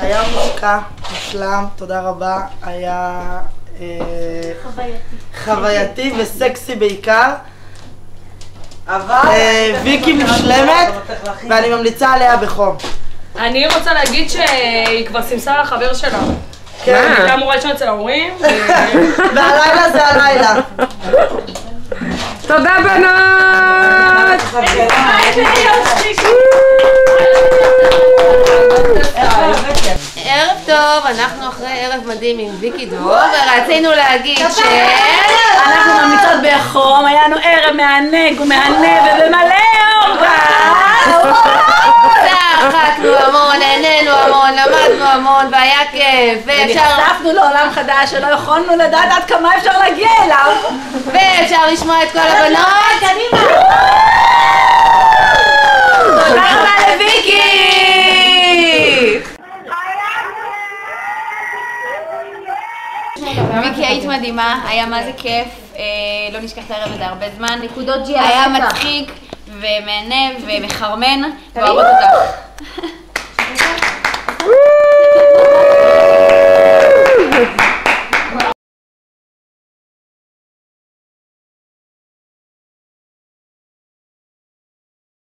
היה מושקע, מושלם, תודה רבה. היה חווייתי וסקסי בעיקר. אבל ויקי מושלמת ואני ממליצה עליה בחום. אני רוצה להגיד שהיא כבר סימסה לחבר שלה. כן. היא אמורה לישון אצל ההורים. והלילה זה הלילה. תודה בנות! ערב טוב, אנחנו אחרי ערב מדהים עם ויקי דרור ורצינו להגיד אנחנו ממליצות בחום, היה לנו ערב מענג ומענה ובמלא אור. צחקנו המון, נהנינו המון, למדנו המון והיה כיף ונחשפנו לעולם חדש שלא יכולנו לדעת עד כמה אפשר להגיע אליו ואפשר לשמוע את כל הבנות. קדימה! תודה רבה לויקי! ויקי היית מדהימה, היה מה זה כיף, לא נשכח את הערב הזה הרבה זמן, נקודות ג'י היה מצחיק ומהנה ומחרמן, ואוהבות אותך.